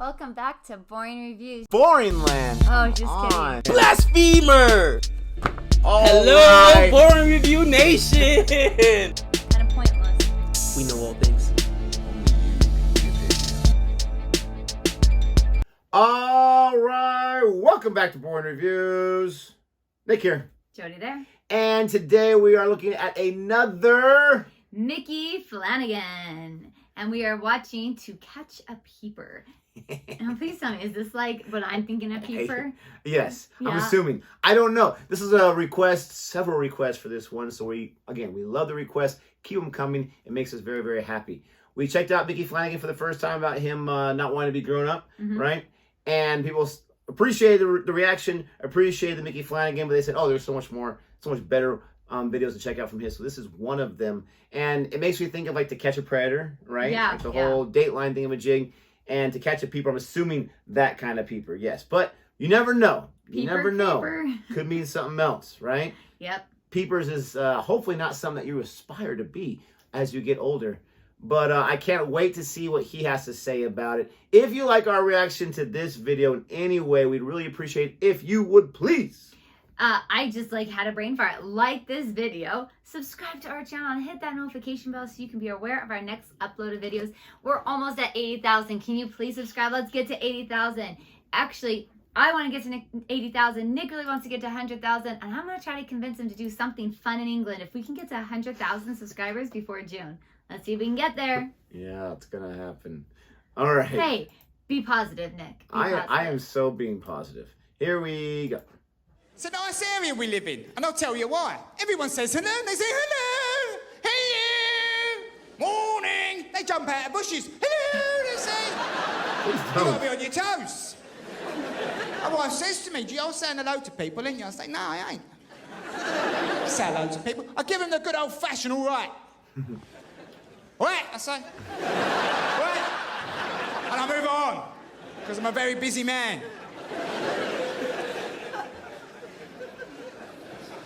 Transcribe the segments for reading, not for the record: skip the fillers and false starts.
Welcome back to Boring Reviews. Boring land. Oh, just kidding. Blasphemer! All Hello, right. Boring Review Nation! Kind of pointless. We know all things. All right. Welcome back to Boring Reviews. Nick here. Jody there. And today we are looking at another... Micky Flanagan. And we are watching To Catch a Peeper. Now, please tell me, is this like what I'm thinking of Peeper? Yes, Yeah. I'm assuming. I don't know. This is a request, several requests for this one. So we love the requests. Keep them coming. It makes us very, very happy. We checked out Micky Flanagan for the first time about him not wanting to be grown up, right? And people appreciated the reaction, appreciated the Micky Flanagan, but they said, oh, there's so much more, so much better videos to check out from his. So this is one of them. And it makes me think of like To Catch a Predator, right? Yeah, like the whole Dateline thingamajig. And To Catch a Peeper, I'm assuming that kind of peeper, yes. But you never know. You never know. Could mean something else, right? Yep. Peepers is hopefully not something that you aspire to be as you get older. But I can't wait to see what he has to say about it. If you like our reaction to this video in any way, we'd really appreciate it if you would please. I just had a brain fart. Like this video, subscribe to our channel, and hit that notification bell so you can be aware of our next upload of videos. We're almost at 80,000. Can you please subscribe? Let's get to 80,000. Actually, I want to get to 80,000. Nick really wants to get to 100,000, and I'm going to try to convince him to do something fun in England. If we can get to 100,000 subscribers before June, let's see if we can get there. Yeah, it's going to happen. All right. Hey, be positive, Nick. I am so being positive. Here we go. It's a nice area we live in, and I'll tell you why. Everyone says hello, and they say hello, hello, morning. They jump out of bushes, hello, they say. You've got to be on your toes. My wife says to me, do you all saying hello to people, ain't you? I say, no, I ain't. I say hello to people. I give them the good old-fashioned all right. All right, I say. All right. And I move on, because I'm a very busy man.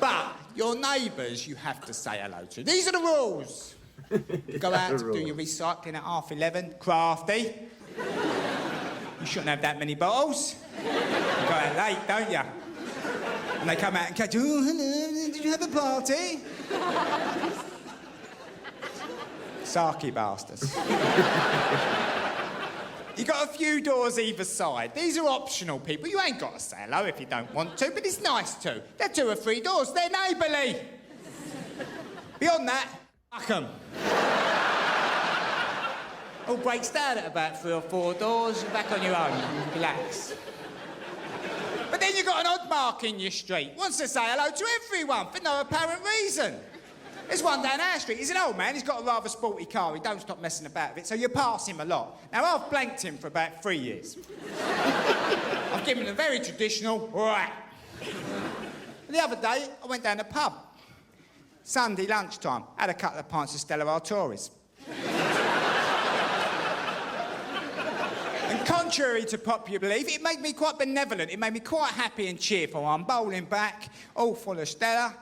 But your neighbours you have to say hello to. These are the rules. You go out to do your recycling at 11:30, crafty. You shouldn't have that many bottles. You go out late, don't you? And they come out and catch you, oh, hello, did you have a party? Sarky bastards. You got a few doors either side. These are optional, people. You ain't got to say hello if you don't want to, but it's nice to. They're 2 or 3 doors. They're neighbourly. Beyond that, fuck 'em. All breaks down at about 3 or 4 doors. You're back on your own. Relax. But then you got an odd mark in your street. Wants to say hello to everyone for no apparent reason. There's one down our street. He's an old man. He's got a rather sporty car. He don't stop messing about with it, so you pass him a lot. Now, I've blanked him for about 3 years. I've given him a very traditional right. The other day, I went down the pub. Sunday lunchtime. Had a couple of pints of Stella Artois. And contrary to popular belief, it made me quite benevolent. It made me quite happy and cheerful. I'm bowling back, all full of Stella.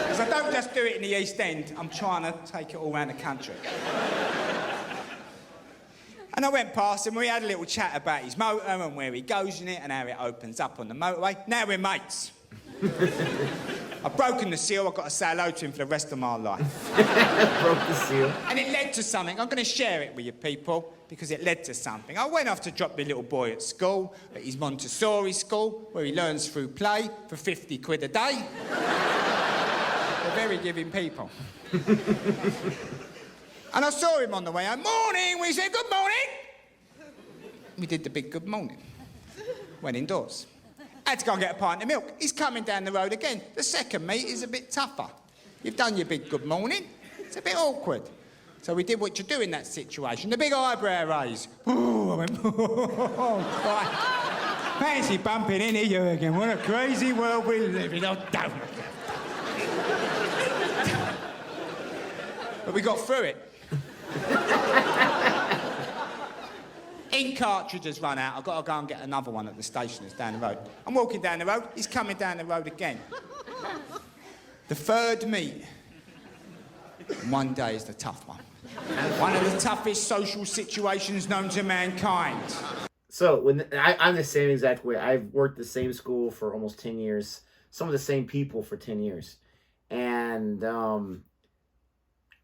Because I don't just do it in the East End, I'm trying to take it all around the country. And I went past him, we had a little chat about his motor and where he goes in it and how it opens up on the motorway. Now we're mates. I've broken the seal, I've got to say hello to him for the rest of my life. Broke the seal. And it led to something. I'm going to share it with you people, because it led to something. I went off to drop the little boy at school, at his Montessori school, where he learns through play for 50 quid a day. They're very giving people. And I saw him on the way home. Morning! We said, good morning! We did the big good morning. Went indoors. Had to go and get a pint of milk. He's coming down the road again. The second meet is a bit tougher. You've done your big good morning. It's a bit awkward. So we did what you do in that situation. The big eyebrow raise. Ooh, I went, oh, God. Fancy bumping into you again. What a crazy world we live in. Oh, don't. But we got through it. Ink cartridges run out. I've got to go and get another one at the station that's down the road. I'm walking down the road. He's coming down the road again. The third meet. And one day is the tough one. One of the toughest social situations known to mankind. So I'm the same exact way. I've worked the same school for almost 10 years. Some of the same people for 10 years. And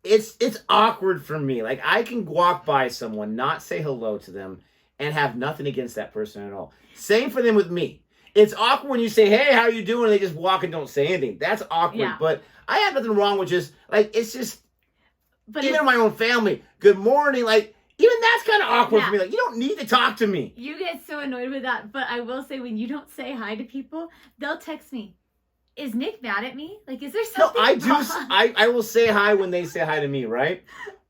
it's awkward for me. Like, I can walk by someone, not say hello to them, and have nothing against that person at all. Same for them with me. It's awkward when you say, hey, how you doing? And they just walk and don't say anything. That's awkward. Yeah. But I have nothing wrong with just, like, it's just, But even in my own family, good morning, like, even that's kind of awkward Yeah. for me. Like, you don't need to talk to me. you get so annoyed with that. But I will say, when you don't say hi to people, they'll text me. Is Nick mad at me? Like, is there No, something I do. wrong? I will say hi when they say hi to me, right?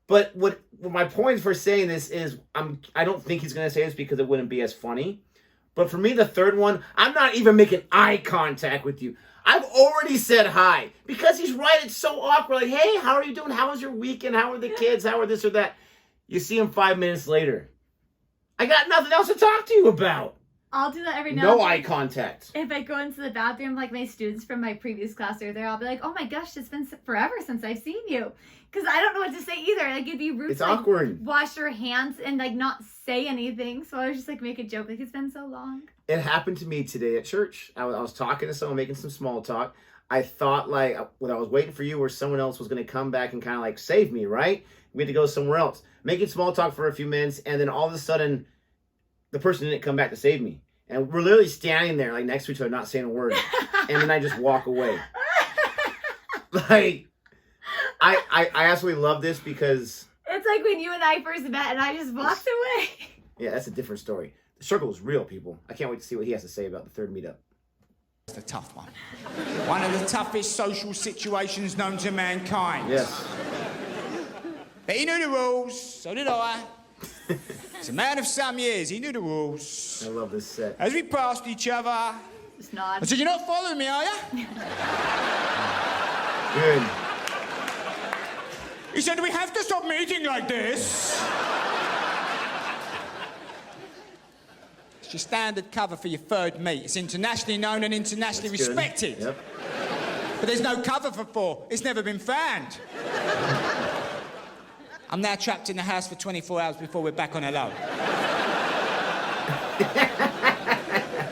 But what my point for saying this is, I don't think he's gonna say this because it wouldn't be as funny. But for me, the third one, I'm not even making eye contact with you. I've already said hi because he's right. It's so awkward. Like, hey, how are you doing? How was your weekend? How are the kids? How are this or that? You see him 5 minutes later. I got nothing else to talk to you about. I'll do that every now No and then. eye contact. If I go into the bathroom, like my students from my previous class are there, I'll be like, oh my gosh, it's been forever since I've seen you. Because I don't know what to say either. Like, it'd be rude It's to like, awkward. wash your hands and like not say anything. So I was just like, make a joke. Like, it's been so long. It happened to me today at church. I was talking to someone, making some small talk. I thought, like, when I was waiting for you, where someone else was going to come back and kind of like save me, right? We had to go somewhere else. Making small talk for a few minutes, and then all of a sudden, the person didn't come back to save me. And we're literally standing there, like, next to each other, not saying a word. And then I just walk away. Like, I absolutely love this because... It's like when you and I first met and I just walked away. Yeah, that's a different story. The circle is real, people. I can't wait to see what he has to say about the third meetup. It's the tough one. One of the toughest social situations known to mankind. Yes. But he knew the rules, so did I. He's a man of some years, he knew the rules. I love this set. As we passed each other, Just nod. I said, you're not following me, are you? Good. He said, do we have to stop meeting like this? It's your standard cover for your third meet. It's internationally known and internationally That's good. respected. Yep. But there's no cover for 4. It's never been found. I'm now trapped in the house for 24 hours before we're back on our own.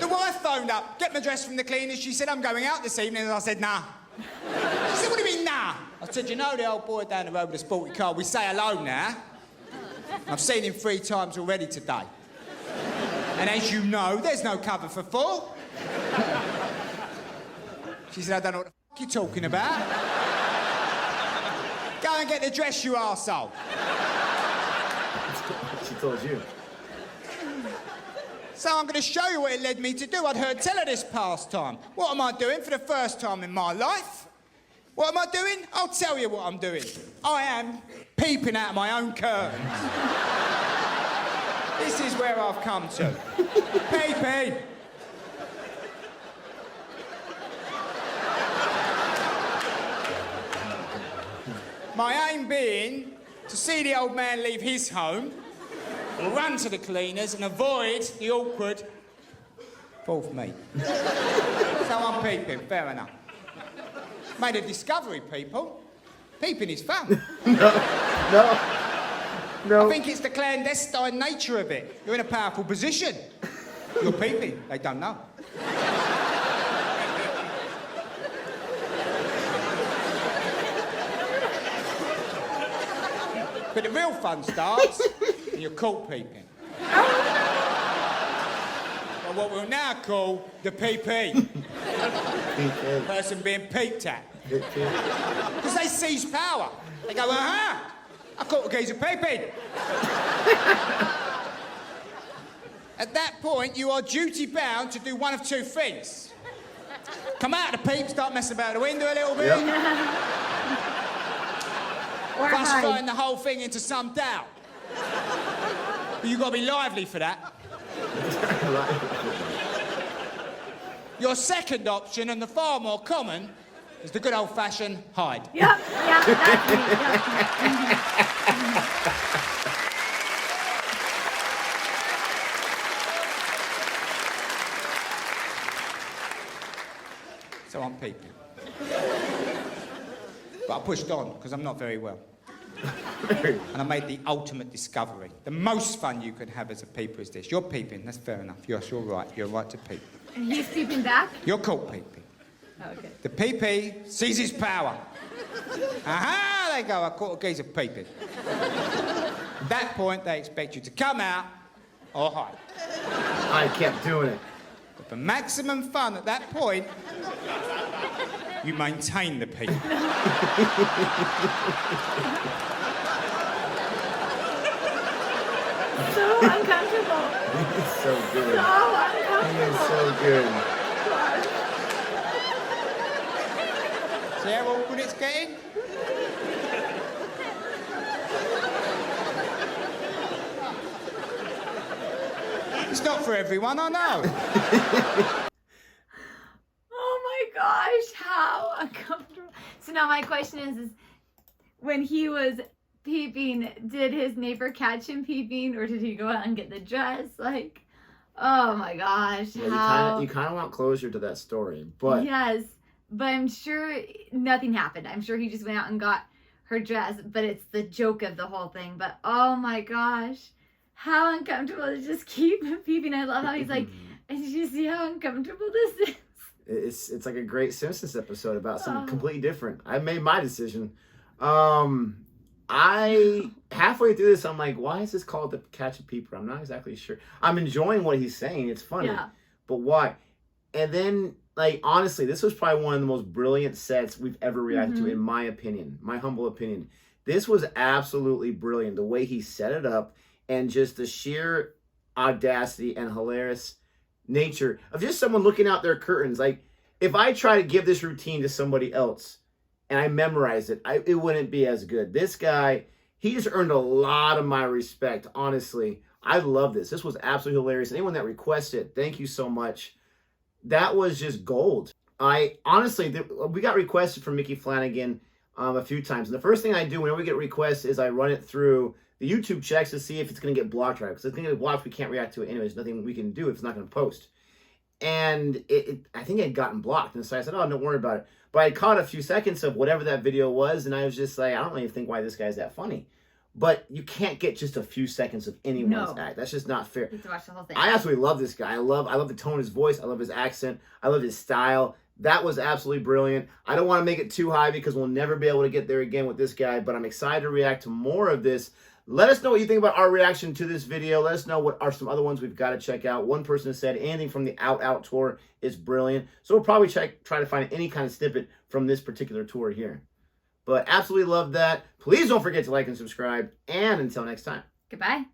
The wife phoned up, get my dress from the cleaners. She said, I'm going out this evening. And I said, nah. She said, what do you mean, nah? I said, you know the old boy down the road with the sporty car? We say hello now. I've seen him 3 times already today. And as you know, there's no cover for 4. She said, I don't know what the f*** you're talking about. Go and get the dress, you arsehole. She told you. So I'm going to show you what it led me to do. I'd heard tell of this pastime. What am I doing for the first time in my life? What am I doing? I'll tell you what I'm doing. I am peeping out of my own curtains. This is where I've come to. Peeping. My aim being to see the old man leave his home, run to the cleaners and avoid the awkward 4th meet. So I'm peeping, fair enough. Made a discovery, people. Peeping is fun. No. I think it's the clandestine nature of it. You're in a powerful position. You're peeping. They don't know. But the real fun starts when you're caught peeping. Or what we'll now call the PP. Person being peeped at. Because they seize power. They go, aha! I caught a geezer peeping. At that point, you are duty-bound to do one of 2 things. Come out of the peep, start messing about the window a little bit. Yep. Or Thus hide. throwing the whole thing into some doubt. But you've got to be lively for that. Your second option, and the far more common, is the good old-fashioned hide. Yep, yeah, that's me. Yep. So I'm peeping. But I pushed on because I'm not very well. And I made the ultimate discovery. The most fun you can have as a peeper is this. You're peeping, that's fair enough. Yes, you're right. You're right to peep. And he's peeping back? You're caught peeping. Oh, okay. The PP sees his power. Aha! They go, I caught a geezer peeping. At that point, they expect you to come out or hide. I kept doing it. But for maximum fun at that point, you maintain the peep. So uncomfortable. It's so good. So He uncomfortable. is so good. See how awkward it's getting? It's not for everyone, I know. Oh my gosh, how uncomfortable. So now my question is when he was peeping, did his neighbor catch him peeping or did he go out and get the dress? Like, oh my gosh, Yeah, how... you kind of want closure to that story, but Yes, but I'm sure nothing happened. I'm sure he just went out and got her dress, but it's the joke of the whole thing. But oh my gosh, how uncomfortable to just keep peeping. I love how he's like, did you see how uncomfortable this is? it's like a great Simpsons episode about something completely different. I made my decision. I halfway through this, I'm like, why is this called the Catch a Peeper? I'm not exactly sure. I'm enjoying what he's saying. It's funny, Yeah. but why? And then, like, honestly, this was probably one of the most brilliant sets we've ever reacted to, in my opinion, my humble opinion. This was absolutely brilliant. The way he set it up and just the sheer audacity and hilarious nature of just someone looking out their curtains. Like, if I try to give this routine to somebody else and I memorized it, it wouldn't be as good. This guy, he just earned a lot of my respect, honestly. I love this. This was absolutely hilarious. Anyone that requested, thank you so much. That was just gold. We got requested from Micky Flanagan a few times. And the first thing I do whenever we get requests is I run it through the YouTube checks to see if it's going to get blocked right. Because if it's going to get blocked, we can't react to it anyway. There's nothing we can do if it's not going to post. And I think it had gotten blocked. And so I said, oh, don't worry about it. But I caught a few seconds of whatever that video was. And I was just like, I don't really think why this guy's that funny. But you can't get just a few seconds of anyone's act. That's just not fair. You have to watch the whole thing. I absolutely love this guy. I love the tone of his voice. I love his accent. I love his style. That was absolutely brilliant. I don't want to make it too high because we'll never be able to get there again with this guy, but I'm excited to react to more of this. Let us know what you think about our reaction to this video. Let us know what are some other ones we've got to check out. One person said anything from the Out tour is brilliant. So we'll probably try to find any kind of snippet from this particular tour here. But absolutely love that. Please don't forget to like and subscribe. And until next time. Goodbye.